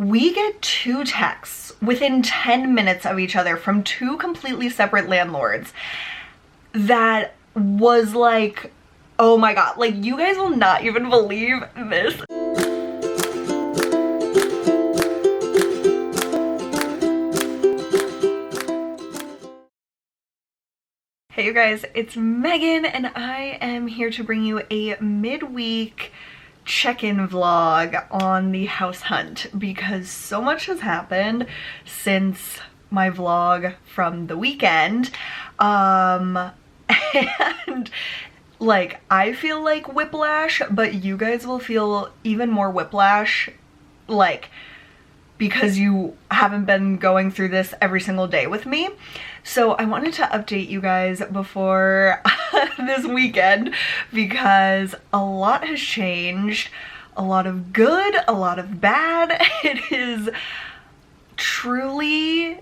we get 2 texts within 10 minutes of each other from 2 completely separate landlords that was like, oh my god, like you guys will not even believe this. Hey you guys, it's Megan and I am here to bring you a midweek check-in vlog on the house hunt because so much has happened since my vlog from the weekend. And like I feel like whiplash, but you guys will feel even more whiplash, like because you haven't been going through this every single day with me. So I wanted to update you guys before this weekend because a lot has changed, a lot of good, a lot of bad. It is truly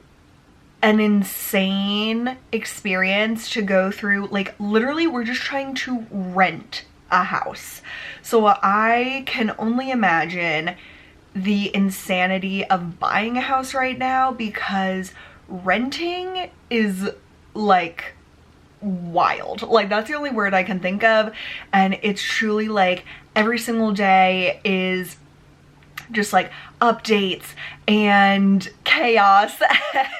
an insane experience to go through. Like literally we're just trying to rent a house. So I can only imagine the insanity of buying a house right now because renting is like wild. Like that's the only word I can think of, and it's truly like every single day is just like updates and chaos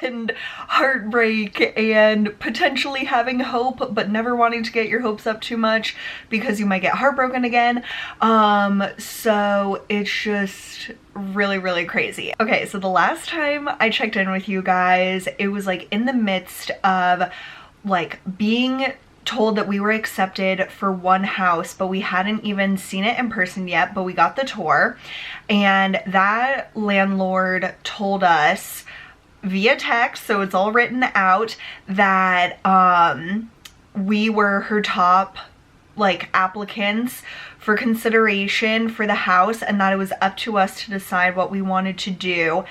and heartbreak and potentially having hope but never wanting to get your hopes up too much because you might get heartbroken again. So it's just really crazy. Okay, so the last time I checked in with you guys, it was like in the midst of like being told that we were accepted for one house, but we hadn't even seen it in person yet, but we got the tour, and that landlord told us via text, so it's all written out, that we were her top like applicants for consideration for the house, and that it was up to us to decide what we wanted to do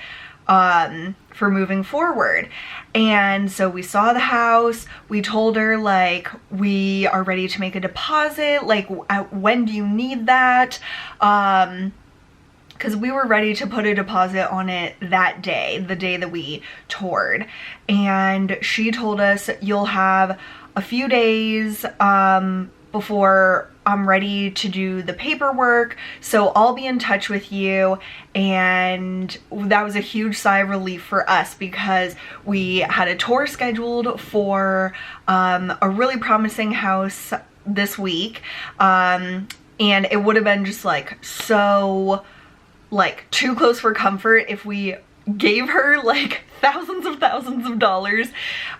for moving forward. And so we saw the house, we told her like we are ready to make a deposit, like when do you need that? Because we were ready to put a deposit on it that day, the day that we toured. And she told us you'll have a few days before I'm ready to do the paperwork, so I'll be in touch with you. And that was a huge sigh of relief for us because we had a tour scheduled for a really promising house this week, and it would have been just like so like too close for comfort if we gave her like thousands of dollars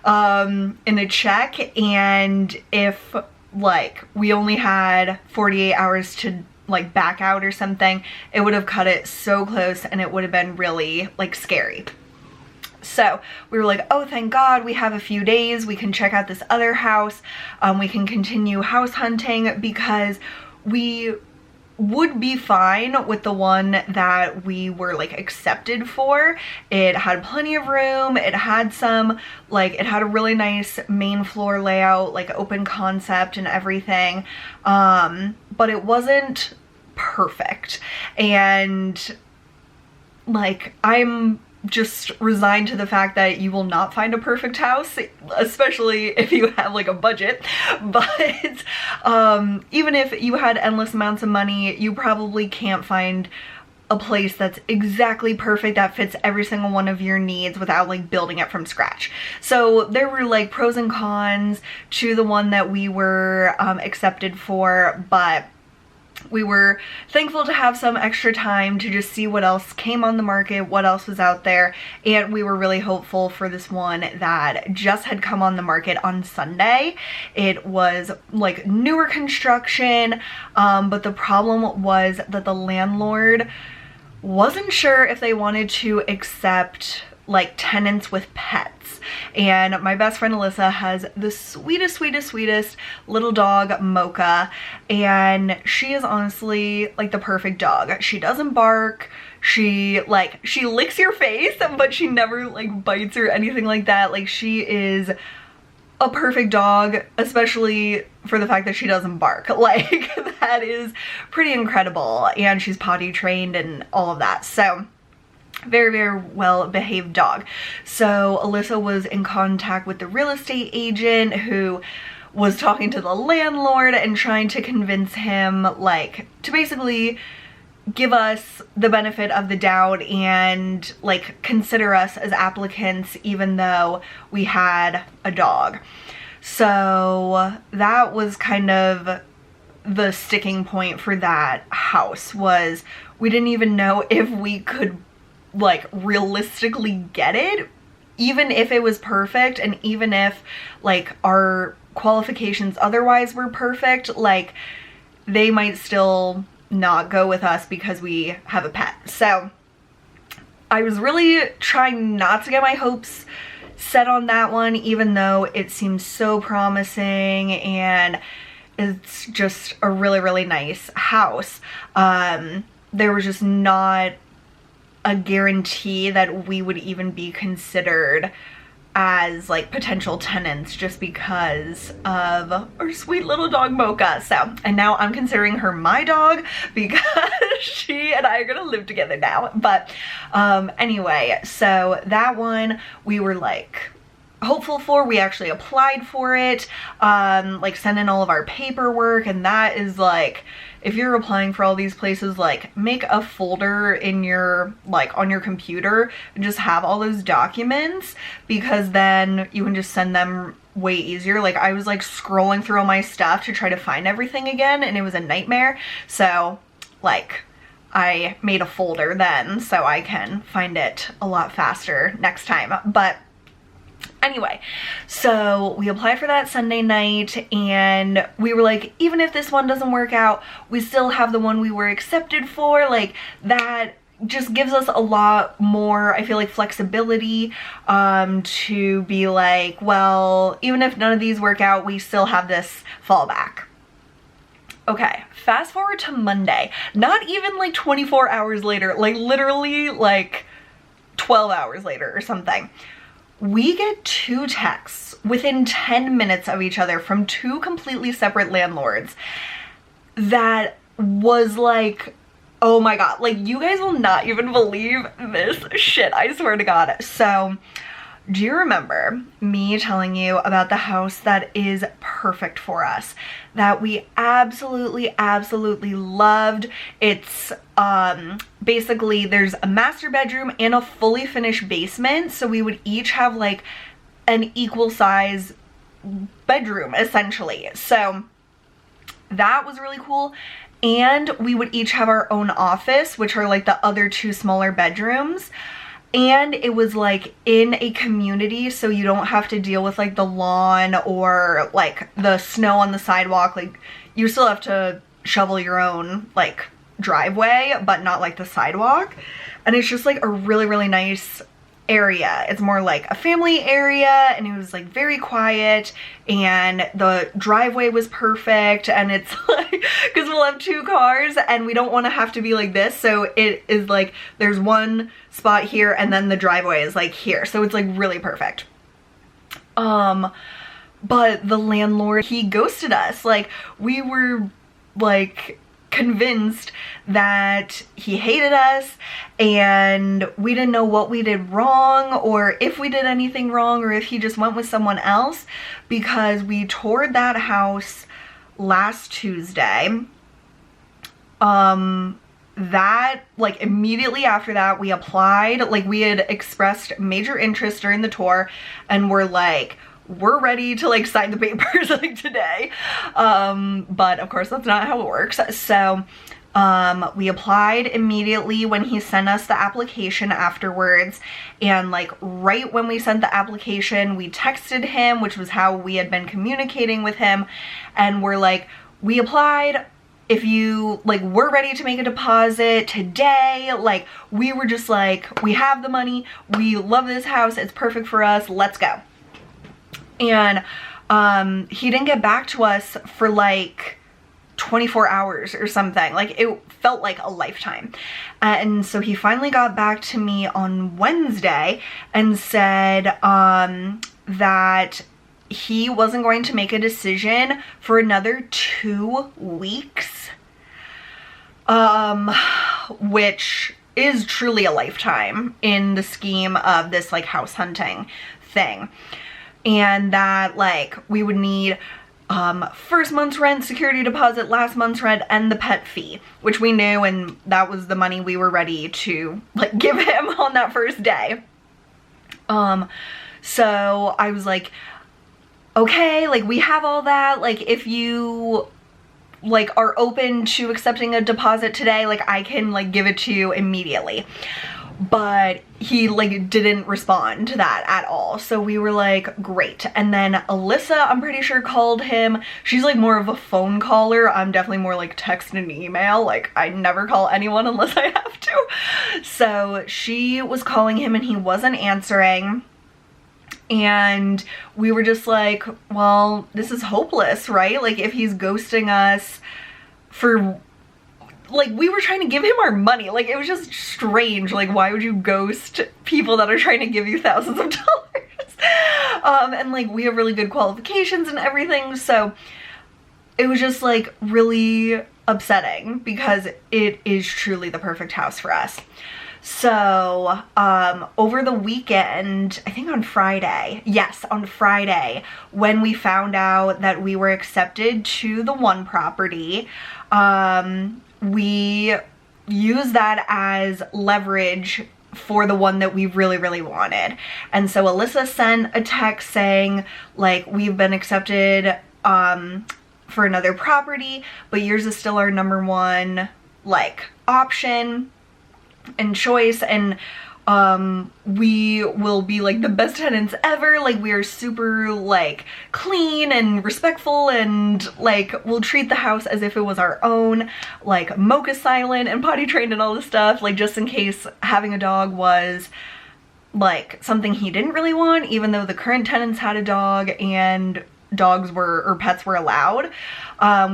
in a check, and if like we only had 48 hours to like back out or something, it would have cut it so close and it would have been really like scary. So we were like, oh thank god we have a few days, we can check out this other house, we can continue house hunting, because we would be fine with the one that we were like accepted for. It had plenty of room, it had some like, it had a really nice main floor layout, like open concept and everything, but it wasn't perfect. And like I'm just resigned to the fact that you will not find a perfect house, especially if you have like a budget. But even if you had endless amounts of money, you probably can't find a place that's exactly perfect that fits every single one of your needs without like building it from scratch. So there were like pros and cons to the one that we were accepted for, but we were thankful to have some extra time to just see what else came on the market, what else was out there, and we were really hopeful for this one that just had come on the market on Sunday. It was like newer construction, but the problem was that the landlord wasn't sure if they wanted to accept like tenants with pets. And my best friend Alyssa has the sweetest little dog, Mocha, and she is honestly like the perfect dog. She doesn't bark, she licks your face, but she never like bites or anything like that. Like she is a perfect dog, especially for the fact that she doesn't bark. Like that is pretty incredible, and she's potty trained and all of that. So Very, very well behaved dog. So Alyssa was in contact with the real estate agent who was talking to the landlord and trying to convince him, like, to basically give us the benefit of the doubt and like consider us as applicants even though we had a dog. So that was kind of the sticking point for that house, was we didn't even know if we could like realistically get it, even if it was perfect, and even if like our qualifications otherwise were perfect, like they might still not go with us because we have a pet. So I was really trying not to get my hopes set on that one, even though it seems so promising and it's just a really, really nice house. There was just not a guarantee that we would even be considered as like potential tenants just because of our sweet little dog Mocha. So, and now I'm considering her my dog because she and I are gonna live together now. But anyway, so that one we were like hopeful for. We actually applied for it, like sent in all of our paperwork, and that is like, if you're applying for all these places, like make a folder in your, like on your computer and just have all those documents, because then you can just send them way easier. Like I was like scrolling through all my stuff to try to find everything again and it was a nightmare. So like I made a folder then so I can find it a lot faster next time. But anyway, so we applied for that Sunday night and we were like, even if this one doesn't work out, we still have the one we were accepted for. Like that just gives us a lot more, I feel like, flexibility to be like, well, even if none of these work out, we still have this fallback. Okay, fast forward to Monday, not even like 24 hours later, like literally like 12 hours later or something. We get 2 texts within 10 minutes of each other from 2 completely separate landlords that was like, oh my god, like you guys will not even believe this shit, I swear to god. So do you remember me telling you about the house that is perfect for us, that we absolutely, absolutely loved? It's basically there's a master bedroom and a fully finished basement, so we would each have like an equal size bedroom essentially. So that was really cool. And we would each have our own office, which are like the other 2 smaller bedrooms. And it was like in a community, so you don't have to deal with like the lawn or like the snow on the sidewalk. Like you still have to shovel your own like driveway, but not like the sidewalk. And it's just like a really, really nice area. It's more like a family area, and it was like very quiet, and the driveway was perfect. And it's like, because we'll have 2 cars and we don't want to have to be like this, so it is like there's one spot here and then the driveway is like here, so it's like really perfect. But the landlord, he ghosted us. Like we were like convinced that he hated us and we didn't know what we did wrong or if we did anything wrong or if he just went with someone else, because we toured that house last Tuesday. That like immediately after that we applied. Like we had expressed major interest during the tour and we're like, we're ready to like sign the papers like today. But of course that's not how it works. So we applied immediately when he sent us the application afterwards, and like right when we sent the application we texted him, which was how we had been communicating with him, and we're like, we applied, if you like, we're ready to make a deposit today. Like we were just like, we have the money, we love this house, it's perfect for us, let's go. And he didn't get back to us for like 24 hours or something. Like it felt like a lifetime. And so he finally got back to me on Wednesday and said that he wasn't going to make a decision for another 2 weeks, which is truly a lifetime in the scheme of this like house hunting thing. And that like we would need first month's rent, security deposit, last month's rent, and the pet fee, which we knew, and that was the money we were ready to like give him on that first day. So I was like, okay, like we have all that, like if you like are open to accepting a deposit today, like I can like give it to you immediately. But he like didn't respond to that at all. So we were like, great. And then Alyssa, I'm pretty sure, called him. She's like more of a phone caller. I'm definitely more like text and email. Like I never call anyone unless I have to. So she was calling him and he wasn't answering. And we were just like, well, this is hopeless, right? Like if he's ghosting us for, like, we were trying to give him our money. Like it was just strange. Like why would you ghost people that are trying to give you thousands of dollars? And like we have really good qualifications and everything. So it was just like really upsetting because it is truly the perfect house for us. So, over the weekend, I think on Friday, yes, on Friday, when we found out that we were accepted to the one property, we used that as leverage for the one that we really, really wanted. And so Alyssa sent a text saying, like, we've been accepted, for another property, but yours is still our number one, like, option and choice, and we will be like the best tenants ever. Like we are super like clean and respectful, and like we'll treat the house as if it was our own, like mocha silent and potty trained and all this stuff, like just in case having a dog was like something he didn't really want, even though the current tenants had a dog and dogs were, or pets were allowed.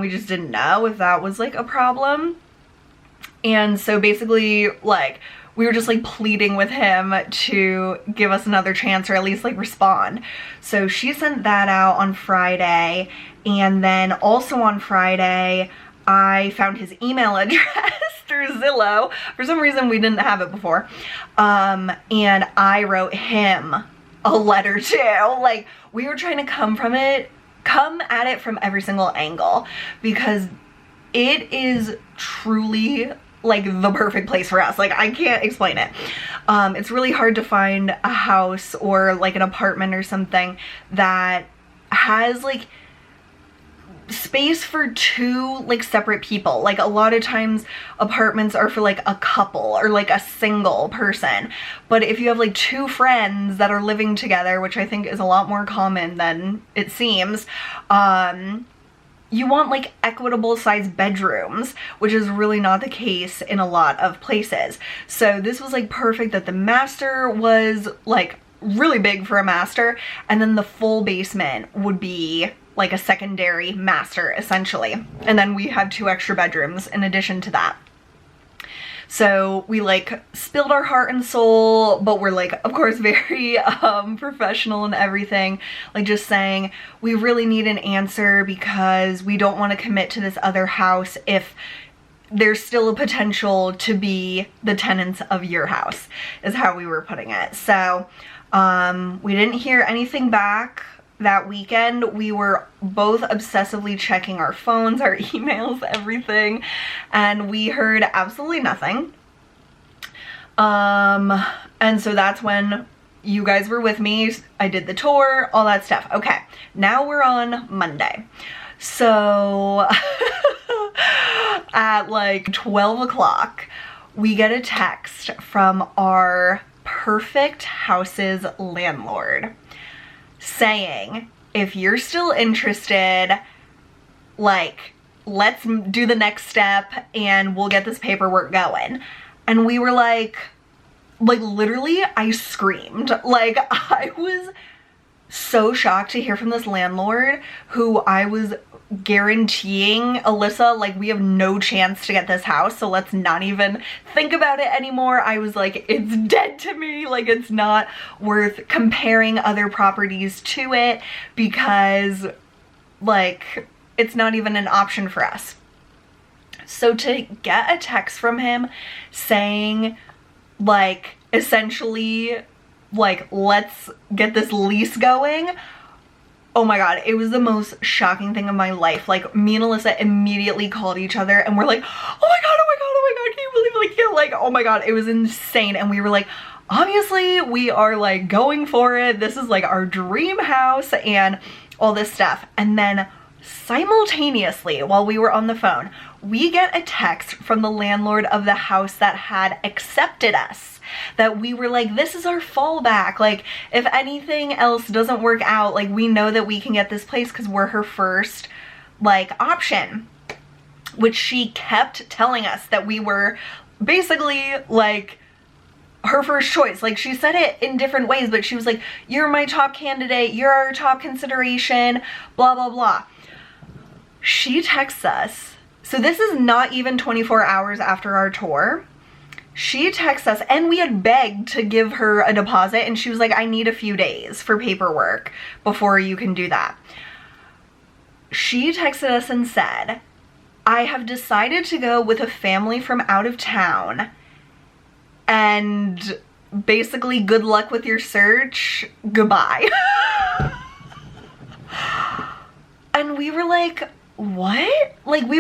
We just didn't know if that was like a problem. And so basically, like, we were just like pleading with him to give us another chance, or at least like respond. So she sent that out on Friday. And then also on Friday, I found his email address through Zillow. For some reason, we didn't have it before. And I wrote him a letter too. Like, we were trying to come at it from every single angle, because it is truly like the perfect place for us. Like I can't explain it. It's really hard to find a house or like an apartment or something that has like space for two like separate people. Like a lot of times apartments are for like a couple or like a single person, but if you have like two friends that are living together, which I think is a lot more common than it seems, you want like equitable sized bedrooms, which is really not the case in a lot of places. So this was like perfect that the master was like really big for a master, and then the full basement would be like a secondary master essentially. And then we had 2 extra bedrooms in addition to that. So we like spilled our heart and soul, but we're like, of course, very professional and everything. Like just saying, we really need an answer because we don't want to commit to this other house if there's still a potential to be the tenants of your house, is how we were putting it. So we didn't hear anything back that weekend. We were both obsessively checking our phones, our emails, everything, and we heard absolutely nothing. And so that's when you guys were with me. I did the tour, all that stuff. Okay, now we're on Monday. So at like 12 o'clock, we get a text from our perfect house's landlord saying, if you're still interested, like, let's do the next step and we'll get this paperwork going. And we were like literally, I screamed. Like, I was so shocked to hear from this landlord who I was guaranteeing Alyssa, like, we have no chance to get this house, so let's not even think about it anymore. I was like, it's dead to me. Like, it's not worth comparing other properties to it because, like, it's not even an option for us. So to get a text from him saying like essentially like, let's get this lease going. Oh my god, it was the most shocking thing of my life. Like, me and Alyssa immediately called each other and we're like, oh my god, oh my god, oh my god, can you believe it? Like, oh my god, it was insane. And we were like, obviously we are like going for it. This is like our dream house and all this stuff. And then simultaneously, while we were on the phone, we get a text from the landlord of the house that had accepted us, that we were like, this is our fallback. Like, if anything else doesn't work out, like, we know that we can get this place because we're her first, like, option. Which she kept telling us that we were basically, like, her first choice. Like, she said it in different ways, but she was like, you're my top candidate, you're our top consideration, blah, blah, blah. She texts us. So this is not even 24 hours after our tour. She texts us, and we had begged to give her a deposit, and she was like, I need a few days for paperwork before you can do that. She texted us and said, I have decided to go with a family from out of town, and basically good luck with your search, goodbye. And we were like, what? Like, we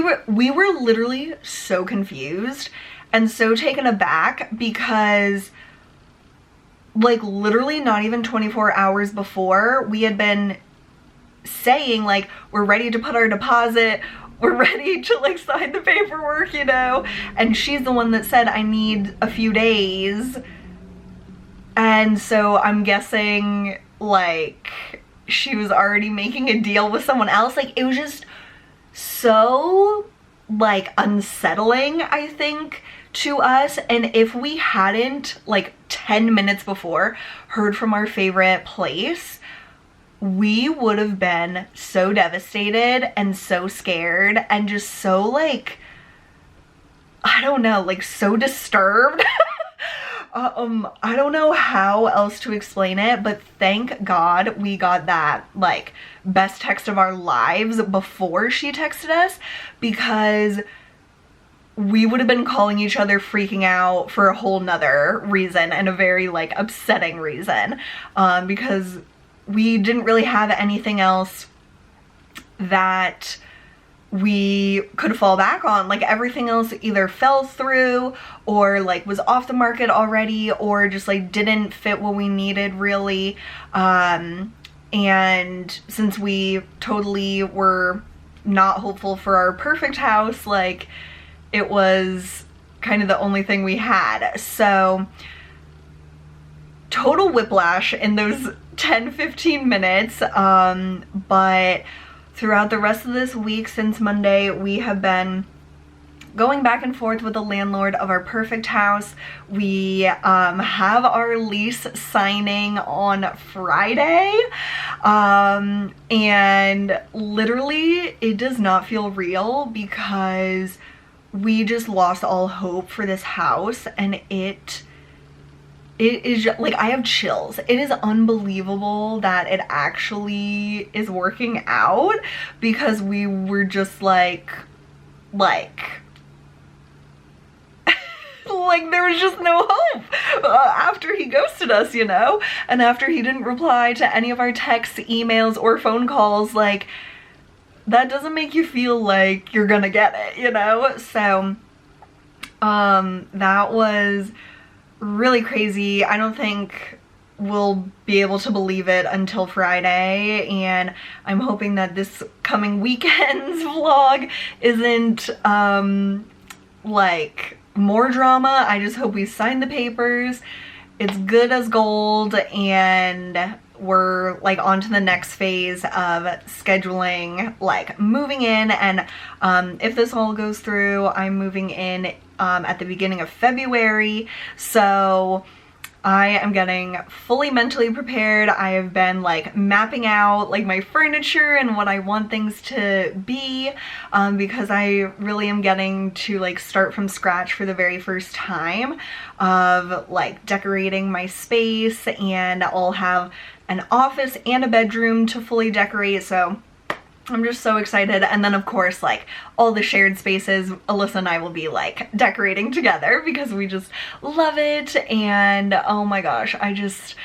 were literally so confused and so taken aback because, like, literally not even 24 hours before, we had been saying, like, we're ready to put our deposit, we're ready to, like, sign the paperwork, you know? And she's the one that said, I need a few days. And so I'm guessing, like, she was already making a deal with someone else. Like, it was just so, like, unsettling, I think, to us. And if we hadn't, like, 10 minutes before heard from our favorite place, we would have been so devastated and so scared and just so, like, I don't know, like, so disturbed. I don't know how else to explain it, but thank God we got that, like, best text of our lives before she texted us, because we would have been calling each other freaking out for a whole nother reason, and a very, like, upsetting reason, because we didn't really have anything else that we could fall back on. Like, everything else either fell through or, like, was off the market already, or just, like, didn't fit what we needed really. And since we totally were not hopeful for our perfect house, like, it was kind of the only thing we had. So total whiplash in those 10-15 minutes, but throughout the rest of this week since Monday, we have been going back and forth with the landlord of our perfect house. We have our lease signing on Friday, and literally it does not feel real because we just lost all hope for this house, and it is just, like, I have chills. It is unbelievable that it actually is working out, because we were just like there was just no hope after he ghosted us, you know? And after he didn't reply to any of our texts, emails, or phone calls, like, that doesn't make you feel like you're gonna get it, you know? So that was really crazy. I don't think we'll be able to believe it until Friday, and I'm hoping that this coming weekend's vlog isn't like more drama. I just hope we sign the papers, it's good as gold, and we're, like, on to the next phase of scheduling, like, moving in. And if this all goes through, I'm moving in at the beginning of February, so I am getting fully mentally prepared. I have been, like, mapping out, like, my furniture and what I want things to be, because I really am getting to, like, start from scratch for the very first time of, like, decorating my space, and I'll have an office and a bedroom to fully decorate. So I'm just so excited. And then of course, like all the shared spaces, Alyssa and I will be like decorating together because we just love it. And oh my gosh, I just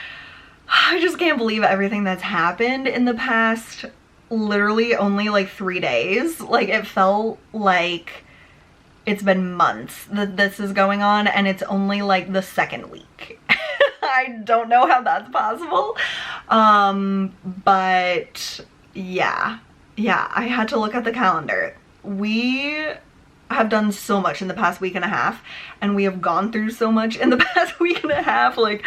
can't believe everything that's happened in the past literally only like 3 days. Like it felt like it's been months that this is going on, and it's only like the 2nd week. I don't know how that's possible. But yeah, I had to look at the calendar. We have done so much in the past week and a half, and we have gone through so much in the past week and a half. Like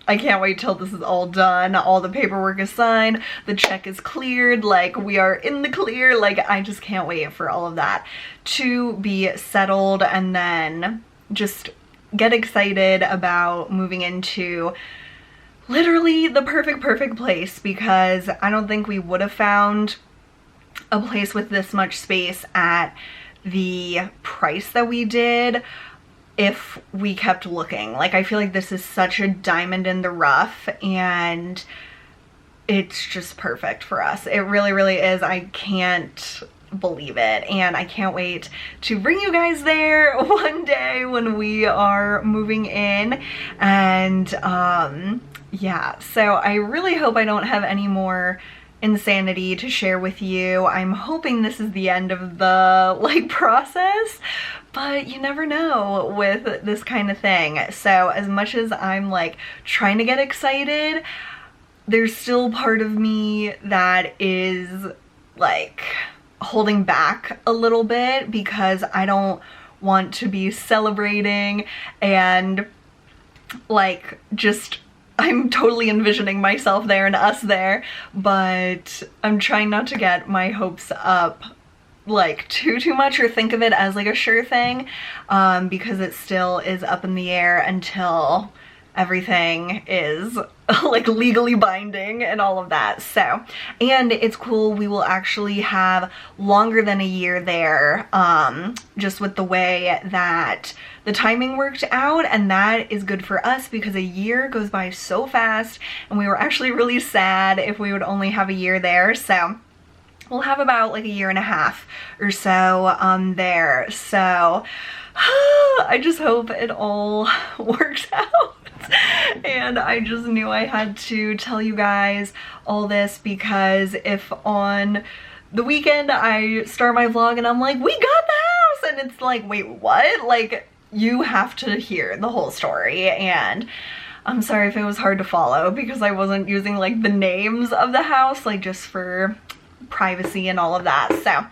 I can't wait till this is all done. All the paperwork is signed, the check is cleared, like we are in the clear. Like I just can't wait for all of that to be settled, and then just get excited about moving into literally the perfect place, because I don't think we would have found a place with this much space at the price that we did if we kept looking. Like I feel like this is such a diamond in the rough, and it's just perfect for us. It really is. I can't believe it, and I can't wait to bring you guys there one day when we are moving in. And yeah, so I really hope I don't have any more insanity to share with you. I'm hoping this is the end of the like process, but you never know with this kind of thing. So as much as I'm like trying to get excited, there's still part of me that is like holding back a little bit, because I don't want to be celebrating and like just I'm totally envisioning myself there and us there, but I'm trying not to get my hopes up like too much or think of it as like a sure thing, because it still is up in the air until everything is like legally binding and all of that. So, and it's cool, we will actually have longer than a year there, just with the way that the timing worked out, and that is good for us because a year goes by so fast, and we were actually really sad if we would only have a year there. So we'll have about like a year and a half or so there. So I just hope it all works out. And I just knew I had to tell you guys all this, because if on the weekend I start my vlog and I'm like, we got the house, and it's like, wait, what? Like, you have to hear the whole story. And I'm sorry if it was hard to follow because I wasn't using like the names of the house, like just for privacy and all of that. So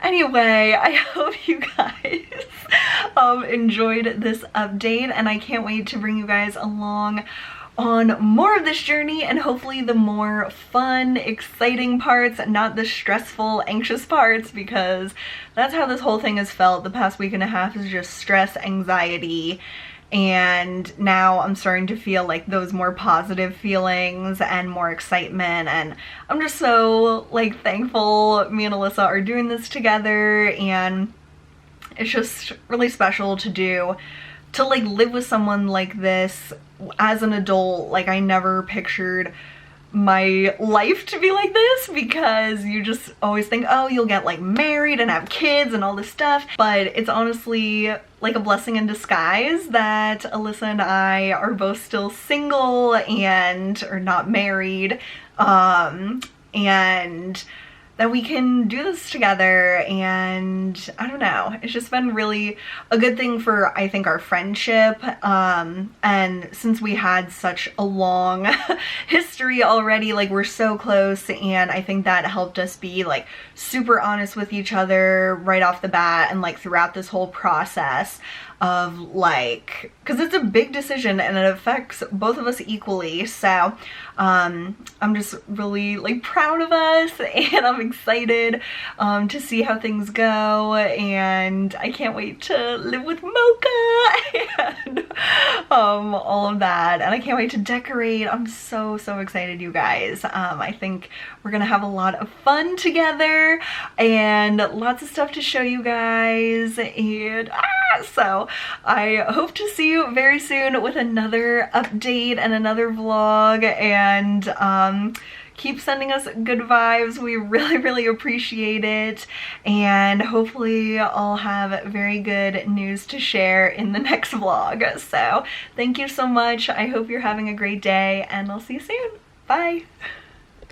anyway, I hope you guys enjoyed this update, and I can't wait to bring you guys along on more of this journey, and hopefully the more fun, exciting parts, not the stressful, anxious parts, because that's how this whole thing has felt the past week and a half, is just stress, anxiety. And now I'm starting to feel like those more positive feelings and more excitement, and I'm just so like thankful me and Alyssa are doing this together, and it's just really special to do, to like live with someone like this as an adult. Like I never pictured my life to be like this, because you just always think, oh, you'll get like married and have kids and all this stuff, but it's honestly like a blessing in disguise that Alyssa and I are both still single and are not married, and that we can do this together. And I don't know, it's just been really a good thing for, I think, our friendship, and since we had such a long history already, like we're so close, and I think that helped us be like super honest with each other right off the bat, and like throughout this whole process of like, because it's a big decision and it affects both of us equally. So I'm just really like proud of us, and I'm excited to see how things go, and I can't wait to live with Mocha and all of that, and I can't wait to decorate. I'm so excited, you guys. I think we're gonna have a lot of fun together and lots of stuff to show you guys, and so I hope to see you very soon with another update and another vlog. And keep sending us good vibes. We really appreciate it, and hopefully I'll have very good news to share in the next vlog. So thank you so much. I hope you're having a great day, and I'll see you soon. Bye.